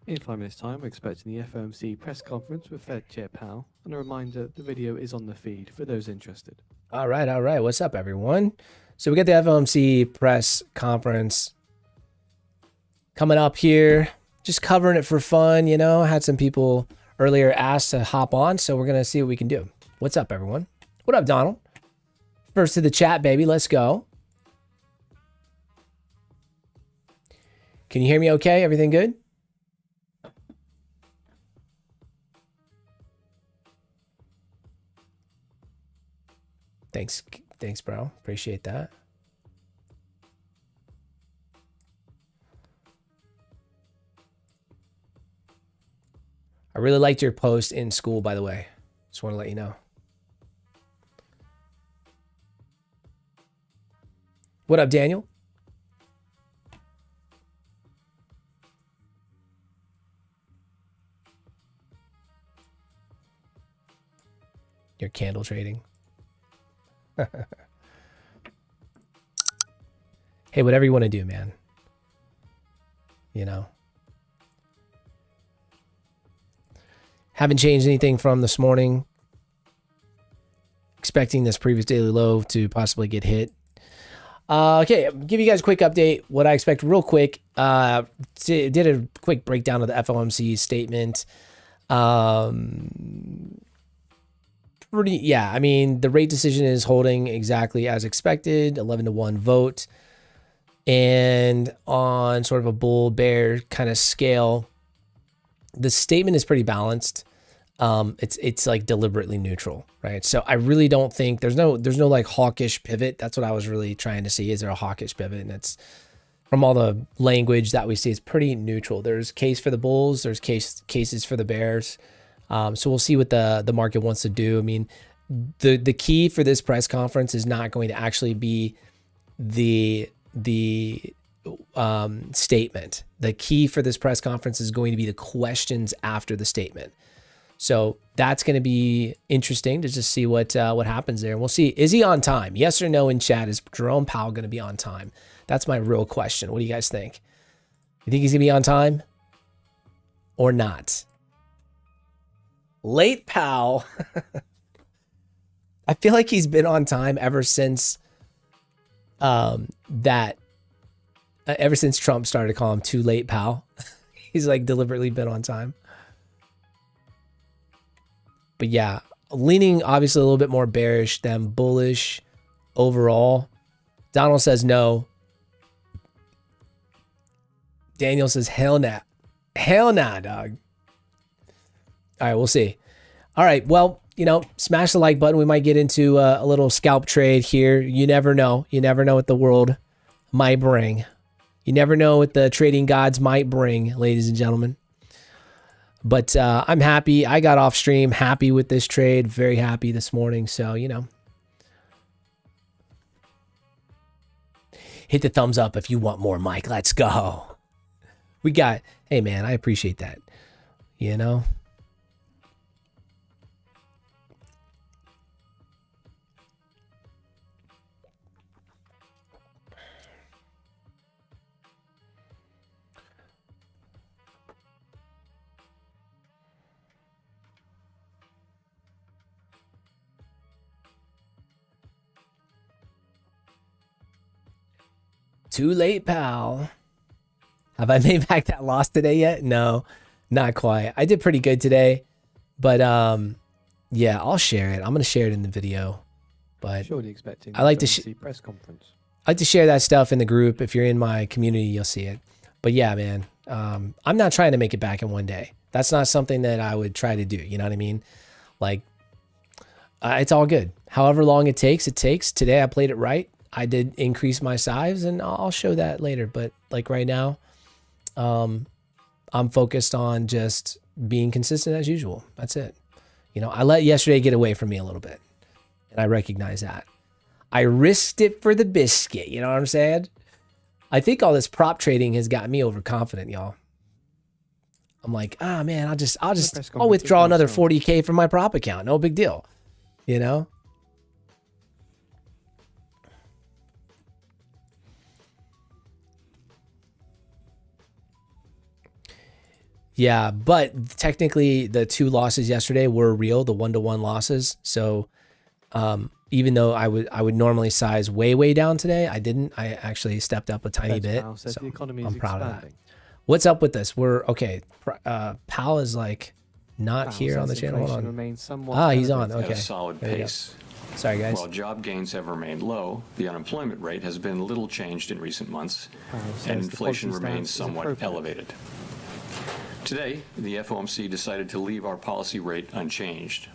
In 5 minutes' time, we're expecting the FOMC press conference with Fed Chair Powell, and a reminder the video is on the feed for those interested. All right. What's up, everyone? So we got the FOMC press conference coming up here. Just covering it for fun, you know. Had some people earlier asked to hop on, so we're gonna see what we can do. What's up, everyone? What up, Donald? First to the chat, baby. Let's go. Can you hear me okay? Everything good? Thanks, bro. Appreciate that. I really liked your post in school, by the way. Just want to let you know. What up, Daniel? You're candle trading. Hey, whatever you want to do, man. You know. Haven't changed anything from this morning. Expecting this previous daily low to possibly get hit. Okay, I'll give you guys a quick update. What I expect real quick. Did a quick breakdown of the FOMC statement. I mean, the rate decision is holding exactly as expected, 11-1 vote. And on sort of a bull bear kind of scale, the statement is pretty balanced. It's like deliberately neutral, right? So I really don't think there's no like hawkish pivot. That's what I was really trying to see. Is there a hawkish pivot? And it's from all the language that we see, it's pretty neutral. There's case for the bulls, there's cases for the bears. So we'll see what the market wants to do. I mean, the key for this press conference is not going to actually be the statement. The key for this press conference is going to be the questions after the statement. So that's going to be interesting to just see what happens there. And we'll see. Is he on time? Yes or no in chat. Is Jerome Powell going to be on time? That's my real question. What do you guys think? You think he's going to be on time or not? Late Powell. I feel like he's been on time ever since ever since Trump started to call him too late Powell. He's like deliberately been on time. But yeah, leaning obviously a little bit more bearish than bullish overall. Donald says no. Daniel says hell nah. Hell nah, dog. All right, we'll see. All right, well, you know, smash the like button. We might get into a little scalp trade here. You never know. You never know what the world might bring. You never know what the trading gods might bring, ladies and gentlemen. But I'm happy. I got off stream happy with this trade. Very happy this morning. So, you know. Hit the thumbs up if you want more, Mike. Let's go. We got, hey, man, I appreciate that. You know. Too late, pal. Have I made back that loss today yet? No, not quite. I did pretty good today, but yeah, I'll share it. I'm gonna share it in the video. But surely expecting I like to FOMC press conference. I like to share that stuff in the group. If you're in my community, you'll see it. But yeah, man, I'm not trying to make it back in one day. That's not something that I would try to do. You know what I mean? Like, it's all good. However long it takes, it takes. Today I played it right. I did increase my size, and I'll show that later. But like right now, I'm focused on just being consistent as usual. That's it. You know, I let yesterday get away from me a little bit, and I recognize that. I risked it for the biscuit. You know what I'm saying? I think all this prop trading has got me overconfident, y'all. I'm like, ah, man, I'll withdraw another 40K from my prop account. No big deal. You know? Yeah, but technically the 2 losses yesterday were real, the 1-to-1 losses. So even though I would normally size way down today, I didn't. I actually stepped up a tiny Fed's bit. Powell says So the economy I'm is proud of that. expanding. What's up with this? We're okay. Powell is like not Powell here on the says channel. Hold inflation on. remains somewhat He's on. elevated. Okay. At a solid There you go. pace. Sorry, guys. While job gains have remained low, the unemployment rate has been little changed in recent months, Powell says and the inflation policy remains stance is somewhat appropriate. elevated. Today, the FOMC decided to leave our policy rate unchanged.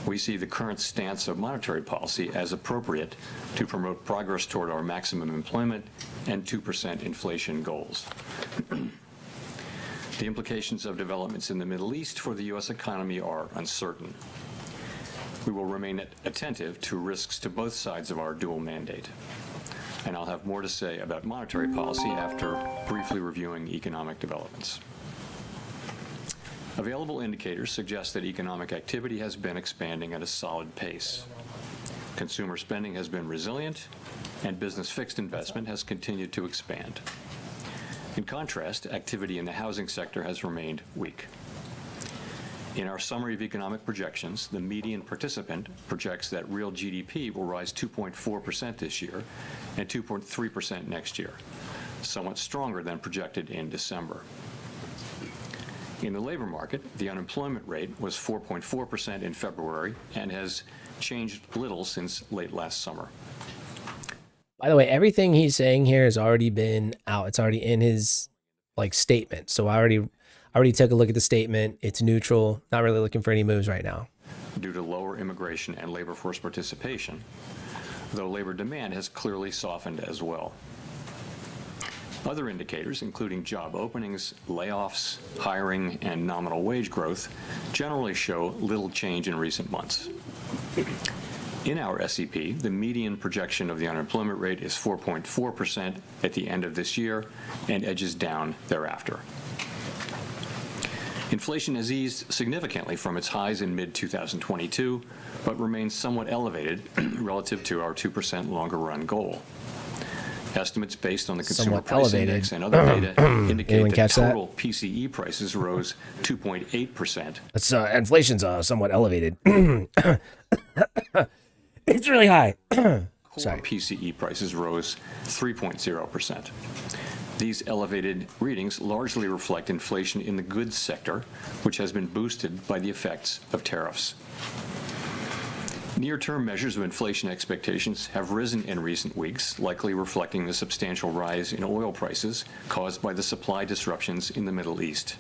We see the current stance of monetary policy as appropriate to promote progress toward our maximum employment and 2% inflation goals. The implications of developments in the Middle East for the U.S. economy are uncertain. We will remain attentive to risks to both sides of our dual mandate. And I'll have more to say about monetary policy after briefly reviewing economic developments. Available indicators suggest that economic activity has been expanding at a solid pace. Consumer spending has been resilient, and business fixed investment has continued to expand. In contrast, activity in the housing sector has remained weak. In our summary of economic projections, the median participant projects that real GDP will rise 2.4% this year and 2.3% next year, somewhat stronger than projected in December. In the labor market, the unemployment rate was 4.4% in February and has changed little since late last summer. By the way, everything he's saying here has already been out. It's already in his statement. So I already took a look at the statement. It's neutral. Not really looking for any moves right now. Due to lower immigration and labor force participation, though labor demand has clearly softened as well. Other indicators, including job openings, layoffs, hiring, and nominal wage growth, generally show little change in recent months. In our SEP, the median projection of the unemployment rate is 4.4% at the end of this year and edges down thereafter. Inflation has eased significantly from its highs in mid-2022, but remains somewhat elevated relative to our 2% longer-run goal. Estimates based on the Consumer Somewhat Price elevated. Index and other data indicate Anyone that catch that? total PCE prices rose 2.8%. It's inflation's somewhat elevated. It's really high. Core Sorry. PCE prices rose 3.0%. These elevated readings largely reflect inflation in the goods sector, which has been boosted by the effects of tariffs. Near-term measures of inflation expectations have risen in recent weeks, likely reflecting the substantial rise in oil prices caused by the supply disruptions in the Middle East.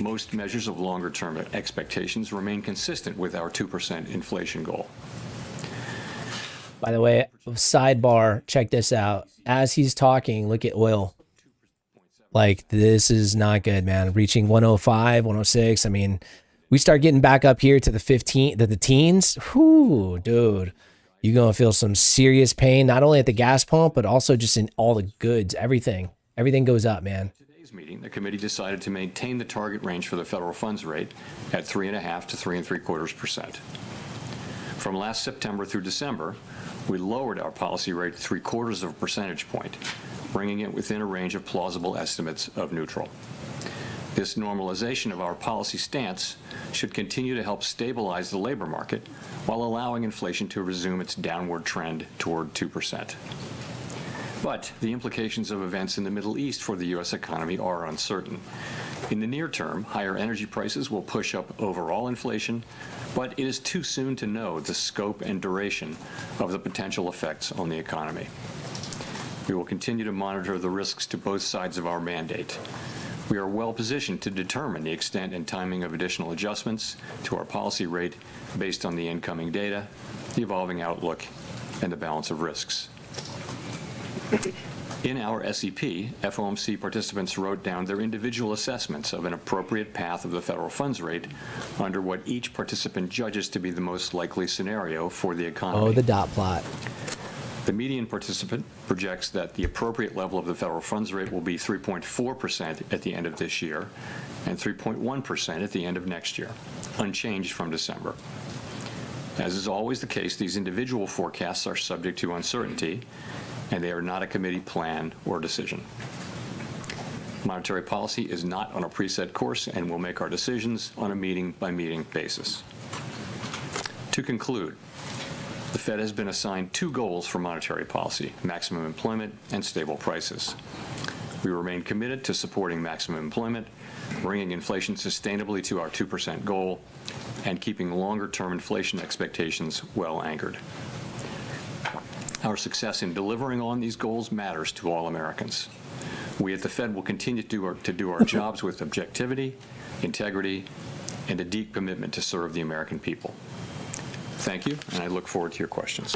Most measures of longer-term expectations remain consistent with our 2% inflation goal. By the way, sidebar, check this out. As he's talking, look at oil. Like, this is not good, man. Reaching 105, 106. I mean, we start getting back up here to the 15, to the teens. Whew, dude. You're going to feel some serious pain, not only at the gas pump, but also just in all the goods, everything. Everything goes up, man. Today's meeting, the committee decided to maintain the target range for the federal funds rate at 3.5 to 3.75%. From last September through December, we lowered our policy rate 0.75 percentage point, bringing it within a range of plausible estimates of neutral. This normalization of our policy stance should continue to help stabilize the labor market while allowing inflation to resume its downward trend toward 2%. But the implications of events in the Middle East for the U.S. economy are uncertain. In the near term, higher energy prices will push up overall inflation, but it is too soon to know the scope and duration of the potential effects on the economy. We will continue to monitor the risks to both sides of our mandate. We are well positioned to determine the extent and timing of additional adjustments to our policy rate based on the incoming data, the evolving outlook, and the balance of risks. In our SEP, FOMC participants wrote down their individual assessments of an appropriate path of the federal funds rate under what each participant judges to be the most likely scenario for the economy. Oh, the dot plot. The median participant projects that the appropriate level of the federal funds rate will be 3.4% at the end of this year and 3.1% at the end of next year, unchanged from December. As is always the case, these individual forecasts are subject to uncertainty, and they are not a committee plan or decision. Monetary policy is not on a preset course, and we'll make our decisions on a meeting-by-meeting basis. To conclude, the Fed has been assigned two goals for monetary policy: maximum employment and stable prices. We remain committed to supporting maximum employment, bringing inflation sustainably to our 2% goal, and keeping longer-term inflation expectations well anchored. Our success in delivering on these goals matters to all Americans. We at the Fed will continue to do our jobs with objectivity, integrity, and a deep commitment to serve the American people. Thank you, and I look forward to your questions.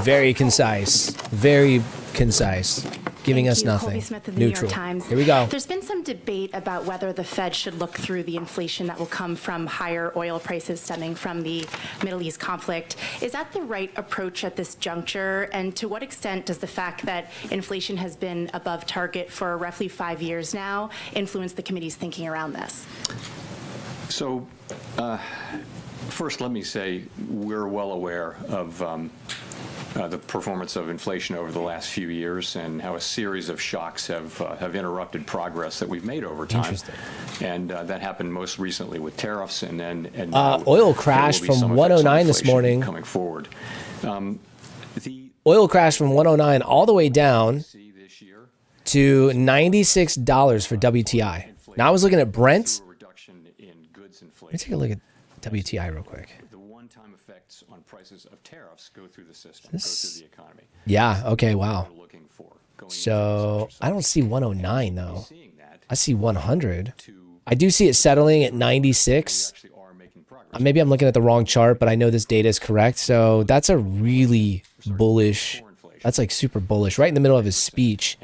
Very concise. Very concise. Giving us nothing. Colby Smith of the New Neutral. York Times. Here we go. There's been some debate about whether the Fed should look through the inflation that will come from higher oil prices stemming from the Middle East conflict. Is that the right approach at this juncture? And to what extent does the fact that inflation has been above target for roughly 5 years now influence the committee's thinking around this? So, first, let me say we're well aware of the performance of inflation over the last few years and how a series of shocks have interrupted progress that we've made over time. Interesting. And that happened most recently with tariffs, and oil crashed from 109 this morning. Coming forward. Oil crashed from 109 all the way down to $96 for WTI. Now I was looking at Brent. Let me take a look at WTI real quick. The one-time effects on prices of tariffs go through the system, go through the economy. Yeah, okay, wow. We're looking for going So I don't see 109 though. I see 100. I do see it settling at 96. Maybe I'm looking at the wrong chart, but I know this data is correct. So that's a really bullish, that's like super bullish. Right in the middle of his speech,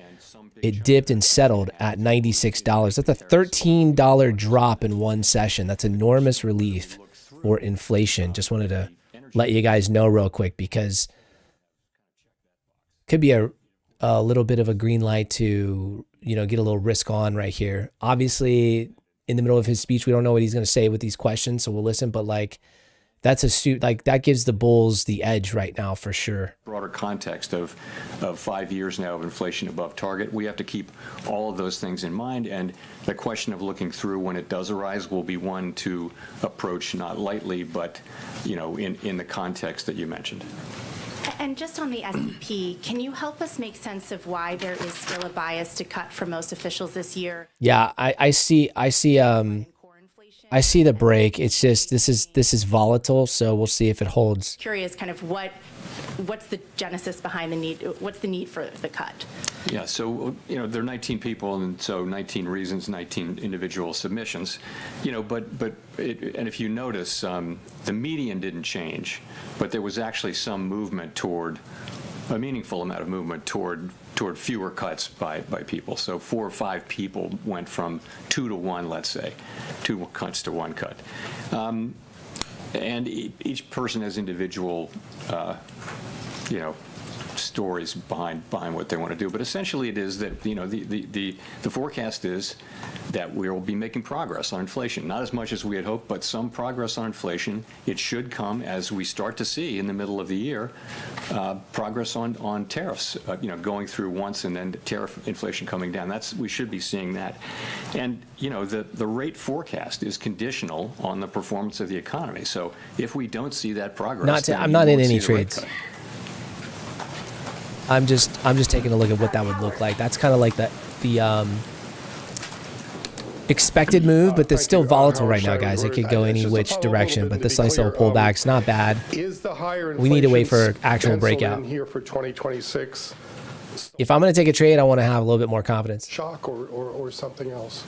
it dipped and settled at $96. That's a $13 drop in one session. That's enormous relief for inflation. Just wanted to let you guys know real quick, because could be a little bit of a green light to, you know, get a little risk on right here. Obviously, in the middle of his speech, we don't know what he's going to say with these questions, so we'll listen. But like, that's a suit, like that gives the bulls the edge right now for sure. Broader context of 5 years now of inflation above target, we have to keep all of those things in mind, and the question of looking through when it does arise will be one to approach not lightly, but you know, in the context that you mentioned. And just on the S&P, can you help us make sense of why there is still a bias to cut for most officials this year? Yeah, I see the break. It's just this is volatile, so we'll see if it holds. Curious, kind of what's the genesis behind the need? What's the need for the cut? Yeah, so you know, there are 19 people, and so 19 reasons, 19 individual submissions. You know, and if you notice, the median didn't change, but there was actually some movement toward a meaningful amount of movement toward fewer cuts by people. So 4 or 5 people went from 2 to 1, let's say, 2 cuts to 1 cut. And each person has individual, you know, stories behind what they want to do. But essentially it is that, you know, the forecast is that we will be making progress on inflation. Not as much as we had hoped, but some progress on inflation. It should come as we start to see in the middle of the year progress on tariffs, you know, going through once and then tariff inflation coming down. We should be seeing that. And, you know, the rate forecast is conditional on the performance of the economy. So if we don't see that progress, I'm not in any trades. I'm just taking a look at what that would look like. That's kind of like the expected move, but it's still volatile right now, guys. It could go any which direction, but this nice little pullback's not bad. We need to wait for actual breakout. Here for 2026. If I'm going to take a trade, I want to have a little bit more confidence. Shock or something else.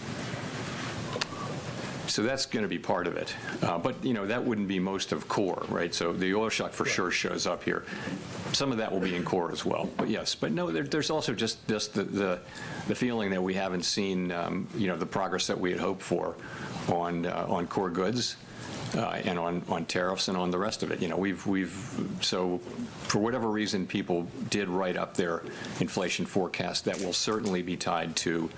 So that's going to be part of it. But, you know, that wouldn't be most of core, right? So the oil shock for sure shows up here. Some of that will be in core as well. But yes, but no, there's also just the feeling that we haven't seen, you know, the progress that we had hoped for on core goods. and on tariffs and on the rest of it. So for whatever reason, people did write up their inflation forecast. That will certainly be tied to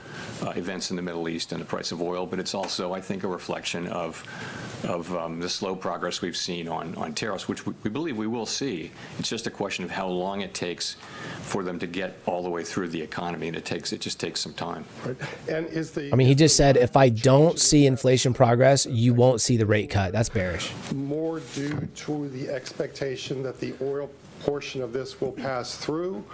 events in the Middle East and the price of oil, but it's also, I think, a reflection of the slow progress we've seen on tariffs, which we believe we will see. It's just a question of how long it takes for them to get all the way through the economy, and it just takes some time. Right. And He just said, if I don't see inflation progress, you won't see the rate cut. That's bearish. more due to the expectation that the oil portion of this will pass through,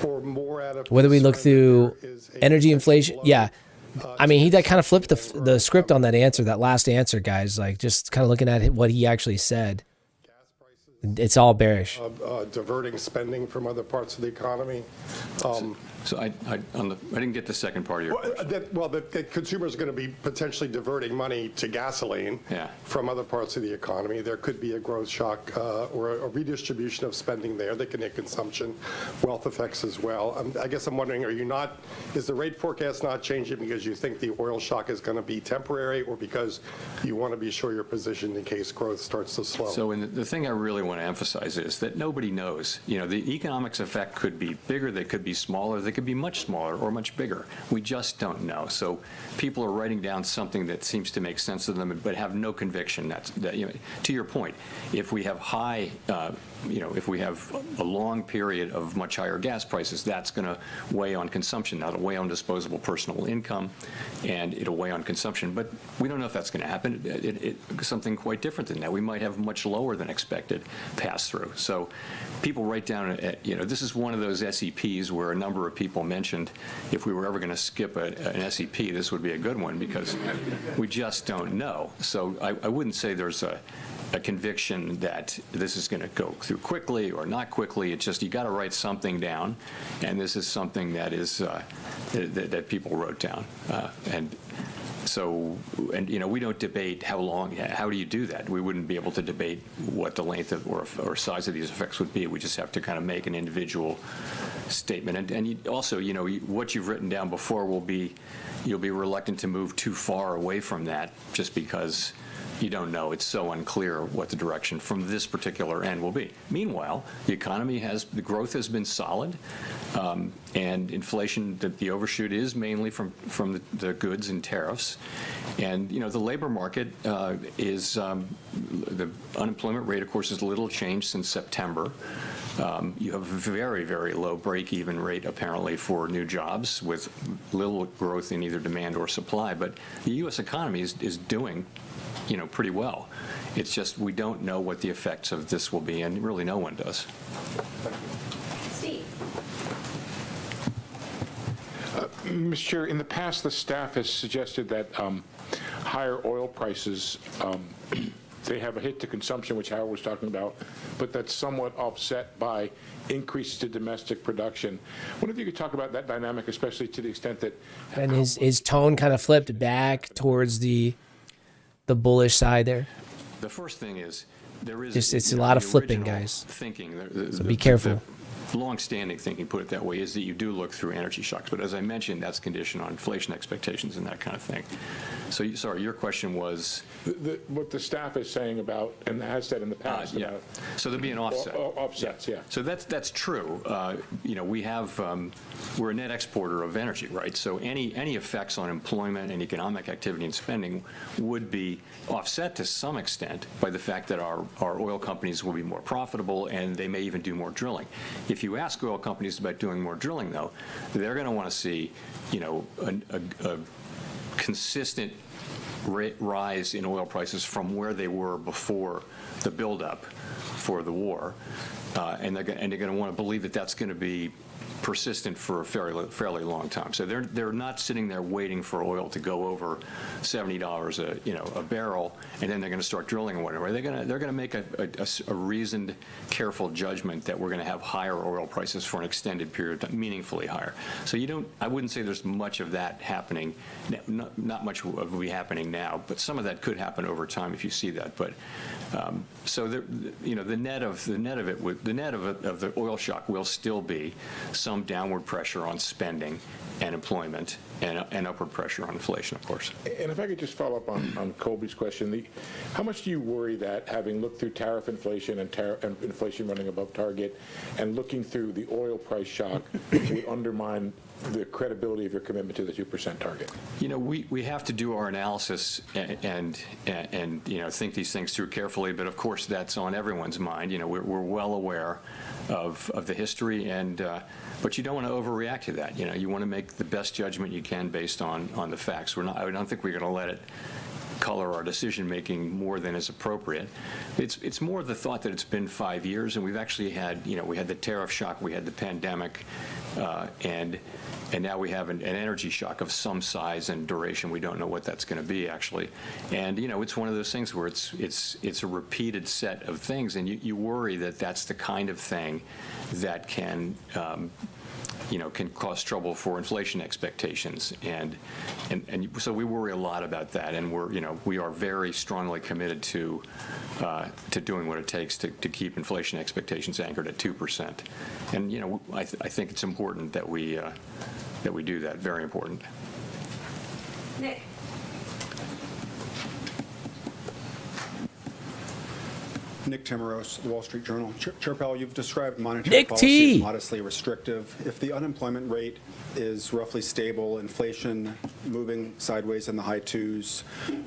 or more out of Whether we look concern through that there is a energy inflation, blow yeah. He kind of flipped the script on that answer, that last answer, guys. Like, just kind of looking at what he actually said. It's all bearish. diverting spending from other parts of the economy. So I didn't get the second part of your question. The consumers are going to be potentially diverting money to gasoline from other parts of the economy. There could be a growth shock or a redistribution of spending there that can hit consumption, wealth effects as well. I guess I'm wondering, is the rate forecast not changing because you think the oil shock is going to be temporary, or because you want to be sure you're positioned in case growth starts to slow? So the thing I really want to emphasize is that nobody knows. The economics effect could be bigger, they could be smaller, they could be much smaller or much bigger. We just don't know. So people are writing down something that seems to make sense to them, but have no conviction. That to your point, if we have if we have a long period of much higher gas prices, that's going to weigh on consumption. That'll weigh on disposable personal income, and it'll weigh on consumption. But we don't know if that's going to happen. Something quite different than that. We might have much lower than expected pass-through. So people write down, this is one of those SEPs where a number of people mentioned if we were ever going to skip an SEP, this would be a good one, because we just don't know. So I wouldn't say there's a conviction that this is going to go through quickly or not quickly. It's just you got to write something down, and this is something that is that people wrote down. We don't debate how long. How do you do that? We wouldn't be able to debate what the length of or size of these effects would be. We just have to kind of make an individual statement. And also, what you've written down before you'll be reluctant to move too far away from that, just because you don't know. It's so unclear what the direction from this particular end will be. Meanwhile, the growth has been solid, and inflation, the overshoot is mainly from the goods and tariffs. And, the labor market is, the unemployment rate, of course, is little changed since September. You have a very, very low break-even rate, apparently, for new jobs, with little growth in either demand or supply. But the U.S. economy is doing pretty well. It's just we don't know what the effects of this will be, and really no one does. Steve. Mr. Chair, in the past, the staff has suggested that higher oil prices, they have a hit to consumption, which Howard was talking about, but that's somewhat offset by increases to domestic production. I wonder if you could talk about that dynamic, especially to the extent that... And his tone kind of flipped back towards the bullish side there. The first thing is there is it's a lot of flipping, guys. Thinking. So be careful. Long-standing thinking, put it that way, is that you do look through energy shocks. But as I mentioned, that's conditioned on inflation expectations and that kind of thing. So, sorry, your question was? What the staff is saying about, and has said in the past. Yeah. So there'll be an offset. Offsets, yeah. So that's true. We're a net exporter of energy, right? So any effects on employment and economic activity and spending would be offset to some extent by the fact that our oil companies will be more profitable, and they may even do more drilling. If you ask oil companies about doing more drilling, though, they're going to want to see, a consistent rise in oil prices from where they were before the buildup for the war, and they're going to want to believe that that's going to be persistent for a fairly long time. So they're not sitting there waiting for oil to go over $70 a barrel, and then they're going to start drilling or whatever. They're going to make a reasoned, careful judgment that we're going to have higher oil prices for an extended period, meaningfully higher. So I wouldn't say there's much of that happening. Not much of it happening now, but some of that could happen over time if you see that. But the net of the oil shock will still be some some downward pressure on spending and employment and upward pressure on inflation, of course. And if I could just follow up on Colby's question, how much do you worry that having looked through tariff inflation and inflation running above target and looking through the oil price shock would undermine the credibility of your commitment to the 2% target? You know, we have to do our analysis and you know, think these things through carefully, but of course that's on everyone's mind. You know, we're well aware of the history, and but you don't want to overreact to that. You know, you want to make the best judgment you can based on the facts. I don't think we're going to let it color our decision-making more than is appropriate. It's more the thought that it's been 5 years, and we've actually had, you know, we had the tariff shock, we had the pandemic, and now we have an energy shock of some size and duration. We don't know what that's going to be, actually. And, you know, it's one of those things where it's a repeated set of things, and you worry that that's the kind of thing that can, you know, can cause trouble for inflation expectations. And so we worry a lot about that, and we are very strongly committed to doing what it takes to keep inflation expectations anchored at 2%. And, you know, I think it's important that we do that, very important. Nick. Nick Timmeros, The Wall Street Journal. Chair Powell, you've described monetary policy T. as modestly restrictive. If the unemployment rate is roughly stable, inflation moving sideways in the high twos,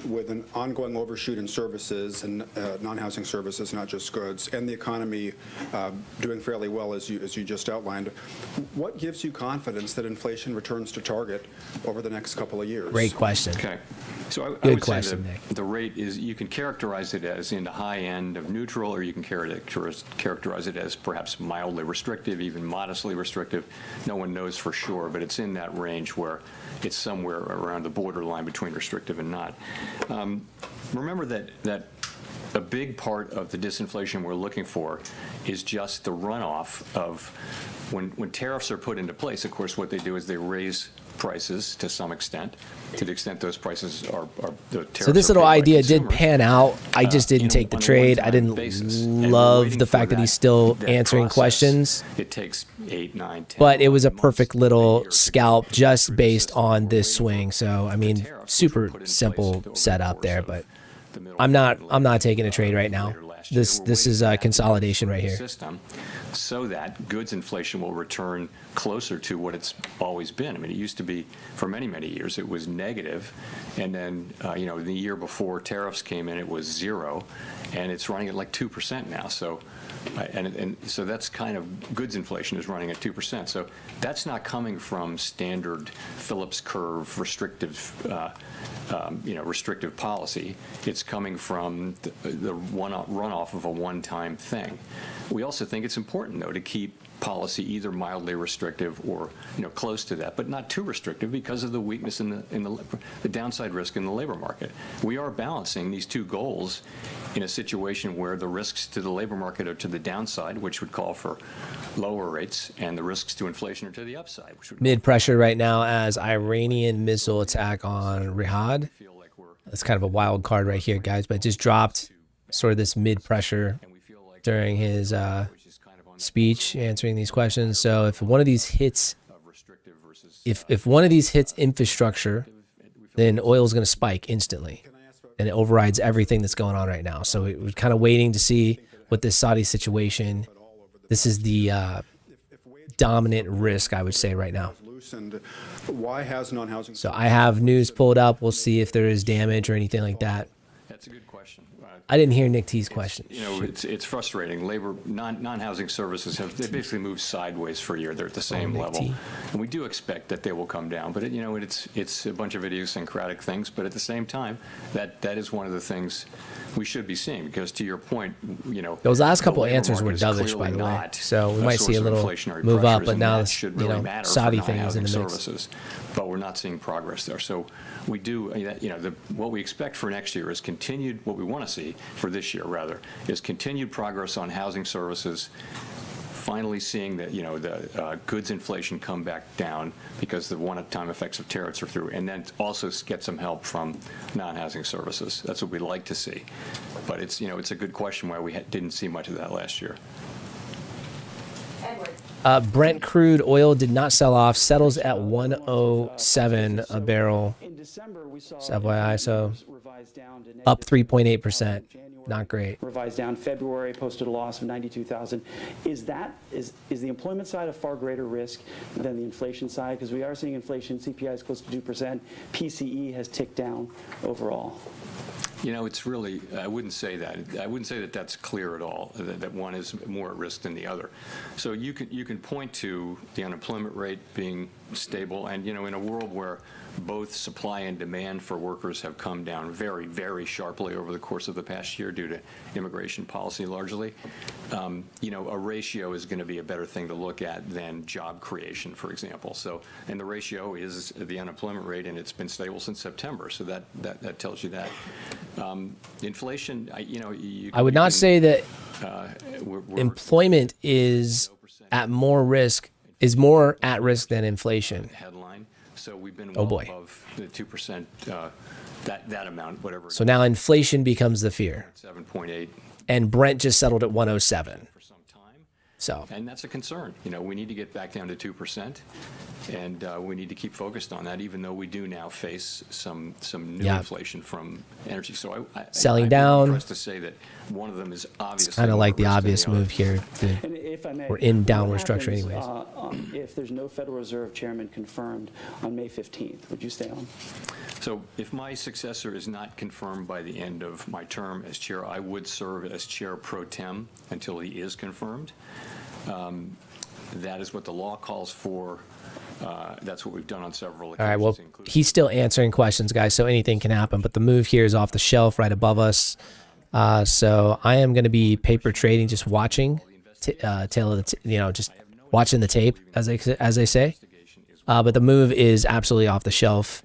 with an ongoing overshoot in services and non-housing services, not just goods, and the economy doing fairly well, as you just outlined, what gives you confidence that inflation returns to target over the next couple of years? Great question. Okay. So I Good would question, say Nick. the rate is, you can characterize it as in the high end of neutral, or you can characterize it as perhaps mildly restrictive, even modestly restrictive. No one knows for sure, but it's in that range where it's somewhere around the borderline between restrictive and not. Remember that a big part of the disinflation we're looking for is just the runoff of when tariffs are put into place. Of course, what they do is they raise prices to some extent, to the extent those prices are the tariffs. So this are little paid by idea did consumers. pan out. I just didn't take the On a trade. I one-time didn't basis. And we're love waiting the for fact that he's still that answering process. questions. It takes 8, 9, 10. But it was a 11 perfect months, little a year to scalp go just through the based system. on We're this waiting swing. for So I the mean, tariffs, which were super put in place simple over the setup course there. of But the middle I'm part not of I'm not taking a trade right now. later last year. This We're this waiting is for a that consolidation right through the here. system, so that goods inflation will return closer to what it's always been. I mean, it used to be, for many, many years, it was negative, and then, you know, the year before tariffs came in, it was 0, and it's running at like 2% now. So, and so that's kind of, goods inflation is running at 2%. So that's not coming from standard Phillips curve restrictive, you know, restrictive policy. It's coming from the runoff of a one-time thing. We also think it's important, though, to keep policy either mildly restrictive or, you know, close to that, but not too restrictive because of the weakness in the downside risk in the labor market. We are balancing these two goals in a situation where the risks to the labor market are to the downside, which would call for lower rates, and the risks to inflation are to the upside, which would Mid pressure right now as Iranian missile attack on Riyadh. feel like we're, That's kind of a wild card right here, guys. But it just dropped sort of this mid pressure and we feel like during his which is kind of on speech answering these questions. So if one of these hits, of restrictive versus if one of these hits infrastructure, then oil is going to spike instantly, and it overrides everything that's going on right now. So we're kind of waiting to see what this Saudi situation. This is the dominant risk, I would say, right now. Loosened. Why has non-housing? So I have news pulled up. We'll see if there is damage or anything like that. That's a good question. I didn't hear Nick T's question. You know, it's frustrating. Labor, non-housing services they basically moved sideways for a year. They're at the same Nick level. T. And we do expect that they will come down. But, you know, it's a bunch of idiosyncratic things. But at the same time, that is one of the things we should be seeing. Because to your point, you know, Those last the couple labor answers were market is dovish, by clearly the way. not So we might see source a of little inflationary move up, pressures, but and now that this, should you really know, matter for Saudi thing is in the non-housing mix. services. But we're not seeing progress there. So we do, you know, what we expect for next year is continued, what we want to see for this year, rather, is continued progress on housing services, finally seeing that, you know, the goods inflation come back down because the one-time effects of tariffs are through, and then also get some help from non-housing services. That's what we'd like to see. But it's, you know, it's a good question why we didn't see much of that last year. Edward. Brent crude oil did not sell off, settles at 107 a barrel. In December, we saw FYI, so revised down to up negative 3.8%. Not great. revised down. February posted a loss of 92,000. Is the employment side a far greater risk than the inflation side? Because we are seeing inflation, CPI is close to 2%, PCE has ticked down overall. You know, it's really, I wouldn't say that. I wouldn't say that that's clear at all, that one is more at risk than the other. So you can point to the unemployment rate being stable, and, you know, in a world where both supply and demand for workers have come down very, very sharply over the course of the past year due to immigration policy largely, you know, a ratio is going to be a better thing to look at than job creation, for example. So, and the ratio is the unemployment rate, and it's been stable since September. So that tells you that. Inflation, you know, I would not say that we're employment is at more risk, is more at risk than inflation. headline. So we've been Oh, well boy. above the 2%, that amount, whatever. So now inflation becomes the fear. 7.8 And Brent just settled at 107. for some time. So And that's a concern. You know, we need to get back down to 2%, and we need to keep focused on that, even though we do now face some new Yeah. inflation from energy. So Selling I'd be down. impressed to say that one of them is obviously kind of more like the risk than obvious other. move here. And if I may, We're in what downward structure happens, anyways. If there's no Federal Reserve chairman confirmed on May 15th, would you stay on? So if my successor is not confirmed by the end of my term as chair, I would serve as chair pro tem until he is confirmed. That is what the law calls for. That's what we've done on several occasions. All right, well, including- he's still answering questions, guys, so anything can happen. But the move here is off the shelf right above us. So I am going to be paper trading, just watching, tail of the, you know, just watching the tape, as they say. But the move is absolutely off the shelf.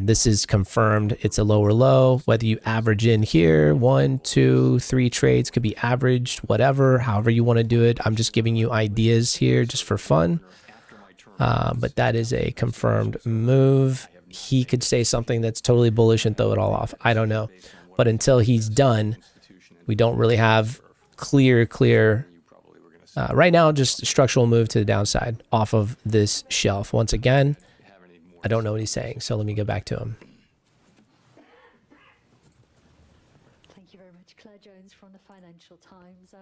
This is confirmed. It's a lower low. Whether you average in here, 1, 2, 3 trades could be averaged, whatever, however you want to do it. I'm just giving you ideas here just for fun. But that is a confirmed move. He could say something that's totally bullish and throw it all off. I don't know. But until he's done, we don't really have clear. Right now, just a structural move to the downside off of this shelf. Once again, I don't know what he's saying, so let me go back to him. Thank you very much. Claire Jones from the Financial Times.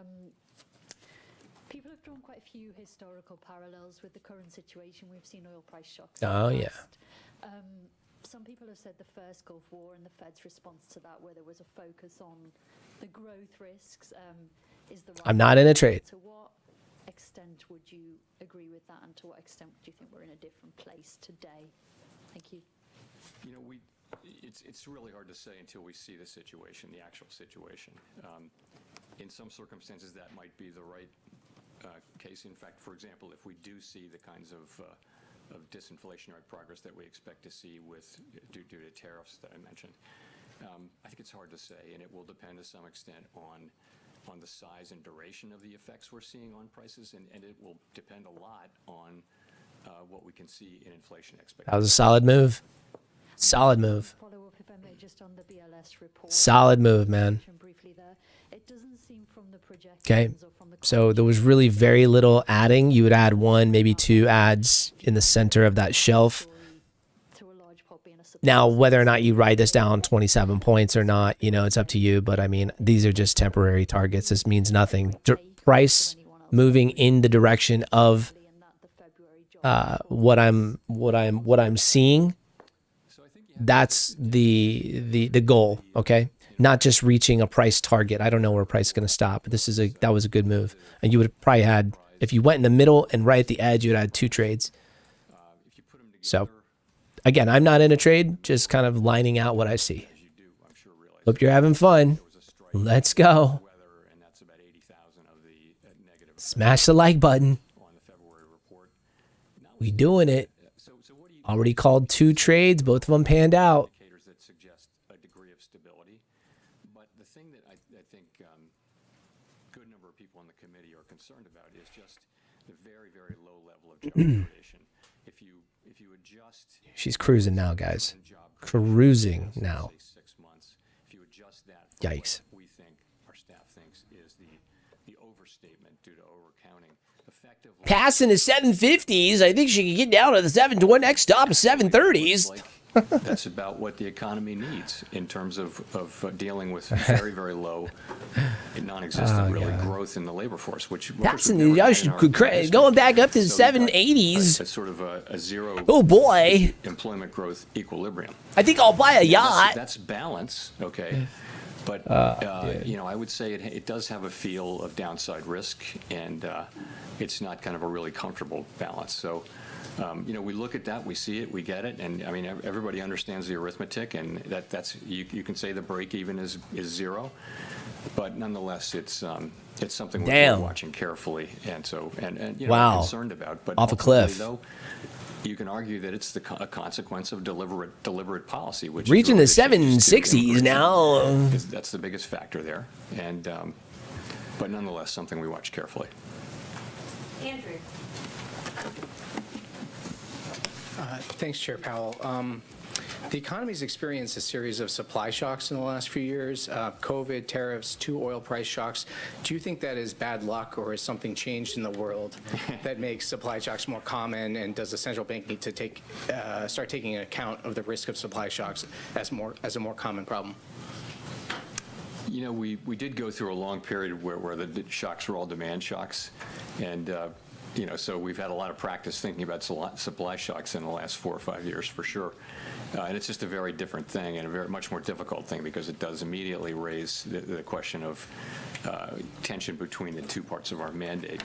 People have drawn quite a few historical parallels with the current situation. We've seen oil price shocks. in the Oh, yeah. past. Some people have said the first Gulf War and the Fed's response to that, where there was a focus on the growth risks, is the right I'm not in a trade. To what extent would you agree with that, and to what extent do you think we're in a different place today? Thank you. You know, it's really hard to say until we see the situation, the actual situation. In some circumstances, that might be the right case. In fact, for example, if we do see the kinds of disinflationary progress that we expect to see due to tariffs that I mentioned, I think it's hard to say, and it will depend to some extent on the size and duration of the effects we're seeing on prices, and it will depend a lot on what we can see in inflation expectations. That was a solid move. Solid move. Follow up, if I may, just on the BLS report. Solid move, man. Briefly there. It doesn't seem from the projections Okay. or from the So there was really very little adding. You would add 1, maybe 2 ads in the center of that shelf. to a large part being a supply Now, side. whether or not you write this down 27 points or not, you know, it's up to you. But I mean, these are just temporary targets. This means nothing. Price moving in the direction of And that the February job what I'm seeing. That's the goal. Okay, not just reaching a price target. I don't know where price is going to stop. But that was a good move, and you would have probably had, if you went in the middle and right at the edge, you'd had 2 trades. So, again, I'm not in a trade, just kind of lining out what I see. Hope you're having fun. Let's go. Smash the like button. We doing it. Already called 2 trades. Both of them panned out. Indicators that suggest a degree of stability. But the thing that I think a good number of people on the committee are concerned about is just the very, very low level of job creation. If you adjust She's cruising now, guys. job Cruising now. say 6 months, if you adjust that for Yikes. what we think, our staff thinks, is the overstatement due to overcounting, effectively passing the 750s. I think she can get down to the 720. Next stop is 730s. That's about what the economy needs in terms of dealing with very, very low, non-existent growth in the labor force, which passing the going back up to the 780s. It's sort of a zero. Oh boy! Employment growth equilibrium. I think I'll buy a yacht. That's balance, okay. But you know, I would say it does have a feel of downside risk, and it's not kind of a really comfortable balance. So. You know, we look at that, we see it, we get it, and I mean, everybody understands the arithmetic, and that's you can say the break even is zero, but nonetheless, it's something we're watching carefully, and so and you know, we're concerned about. But off a cliff. Though, you can argue that it's a consequence of deliberate policy, which reaching the 760s now. That's the biggest factor there, and but nonetheless, something we watch carefully. Andrew. Thanks, Chair Powell. The economy's experienced a series of supply shocks in the last few years, COVID, tariffs, 2 oil price shocks. Do you think that is bad luck, or has something changed in the world that makes supply shocks more common, and does the central bank need to start taking account of the risk of supply shocks as a more common problem? You know, we did go through a long period where the shocks were all demand shocks, and you know, so we've had a lot of practice thinking about supply shocks in the last 4 or 5 years for sure. And it's just a very different thing, and a much more difficult thing, because it does immediately raise the question of tension between the two parts of our mandate.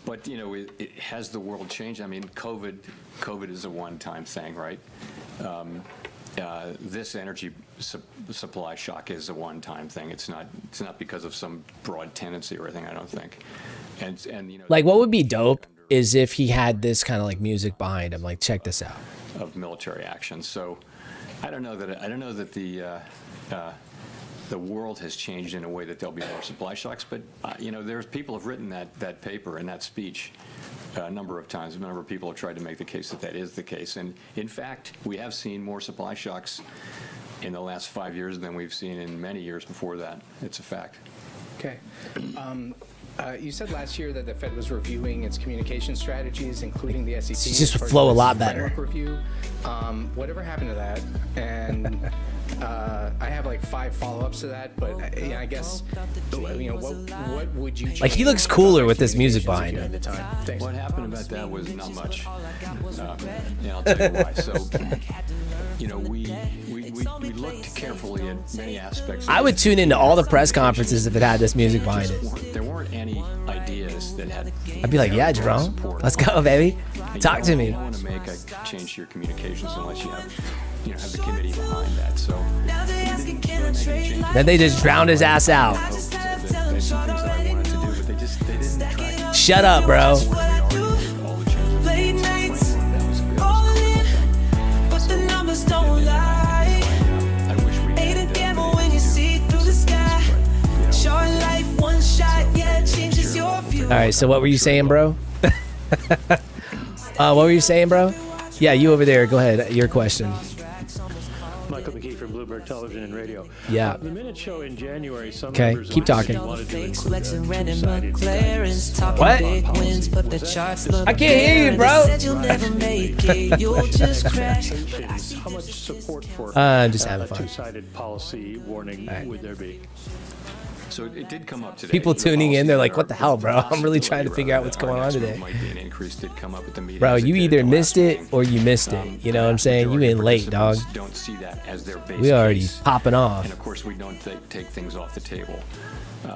But, you know, has the world changed? I mean, COVID is a one-time thing, right? This energy supply shock is a one-time thing. It's not because of some broad tendency or anything, I don't think. And you know, like, what would be dope is if he had this kind of like music behind him. Like, check this out. Of military action. So I don't know that the world has changed in a way that there'll be more supply shocks. But you know, there's people have written that paper and that speech a number of times. A number of people have tried to make the case that is the case. And in fact, we have seen more supply shocks in the last 5 years than we've seen in many years before that. It's a fact. Okay. You said last year that the Fed was reviewing its communication strategies, including the SEC. It just would flow a lot better. Review. Whatever happened to that? And I have like 5 follow-ups to that, but I guess, you know, what would you change? Like, he looks cooler with this music behind him. What happened about that was not much, and I'll tell you why. So, you know, we looked carefully at many aspects. I would tune into all the press conferences if it had this music behind it. There weren't any ideas that had. I'd be like, yeah, Jerome, let's go, baby. Talk to me. You don't want to make a change to your communications unless you have the committee behind that. So then they just drowned his ass out. Shut up, bro. All right, so what were you saying, bro? What were you saying, bro? Yeah, you over there. Go ahead. Your question. Michael McKee from Bloomberg Television and Radio. Yeah. The Minute Show in January, some okay, members keep talking. wanted to what? I can't hear you, bro. How much support for just having fun. two-sided policy warning would there be? So it did come up today. People tuning in, they're like, what the hell, bro? I'm really trying to figure out what's going on today. Bro, you either missed it or you missed it. You know what I'm saying? You in late, dog. Don't see that as their base we already case. Popping off. And of course, we don't take things off the table.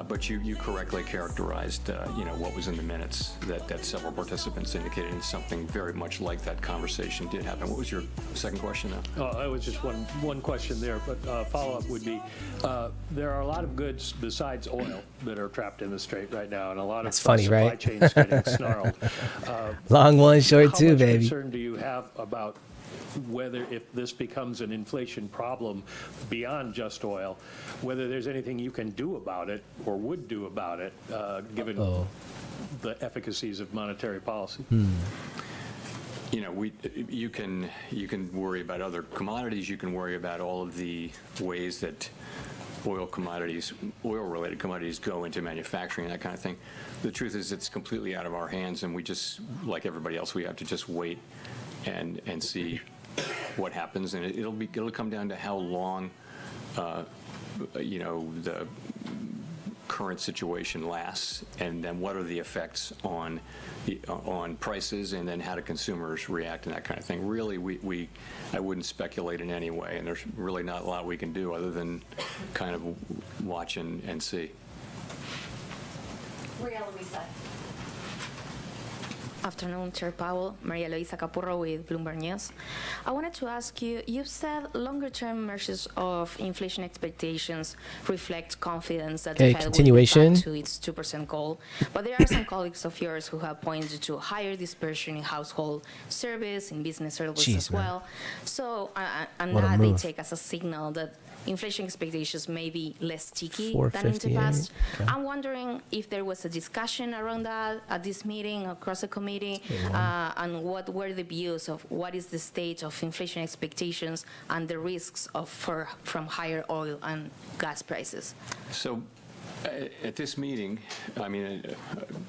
But you correctly characterized, you know, what was in the minutes that several participants indicated, and something very much like that conversation did happen. What was your second question now? It was just one question there, but follow-up would be, there are a lot of goods besides oil that are trapped in the strait right now, and a lot of supply chains getting snarled. Long one, short two, baby. How much concern do you have about whether, if this becomes an inflation problem beyond just oil, whether there's anything you can do about it or would do about it, given the efficacies of monetary policy? You know, you can worry about other commodities. You can worry about all of the ways that oil-related commodities go into manufacturing, that kind of thing. The truth is it's completely out of our hands, and we just, like everybody else, we have to just wait and see what happens. And it'll come down to how long, the current situation lasts, and then what are the effects on prices, and then how do consumers react and that kind of thing. Really, I wouldn't speculate in any way, and there's really not a lot we can do other than kind of watch and see. Maria Luisa. Afternoon, Chair Powell. Maria Luisa Capurro with Bloomberg News. I wanted to ask you, you've said longer-term measures of inflation expectations reflect confidence that the Fed will get back to its 2% goal, but there are some colleagues of yours who have pointed to higher dispersion in household service, in business services as well. So, and that they take as a signal that inflation expectations may be less sticky than in the past. Okay. I'm wondering if there was a discussion around that at this meeting across the committee, and what were the views of what is the state of inflation expectations and the risks from higher oil and gas prices. So at this meeting, I mean,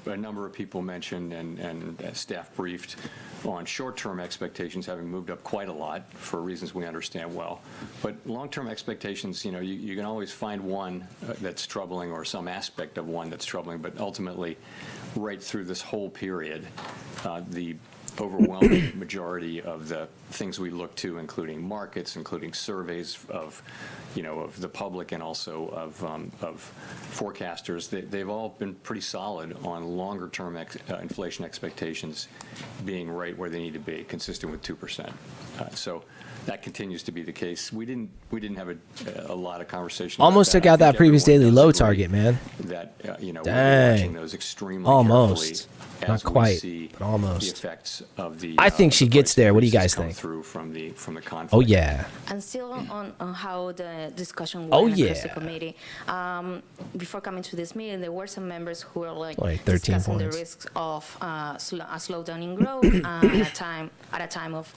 a number of people mentioned and staff briefed on short-term expectations having moved up quite a lot for reasons we understand well. But long-term expectations, you can always find one that's troubling or some aspect of one that's troubling, but ultimately, right through this whole period, the overwhelming majority of the things we look to, including markets, including surveys of the public and also of forecasters, they've all been pretty solid on longer-term inflation expectations being right where they need to be, consistent with 2%. So that continues to be the case. We didn't have a lot of conversation. Almost took out that previous daily low target, man. That we're Dang. watching those extremely Almost. carefully. Not quite, but almost. The effects of the. I think she gets there. What do you guys think? Through from the conflict. Oh yeah. And still on how the discussion went across the committee. Before coming to this meeting, there were some members who were discussing the risks of a slowdown in growth at a time of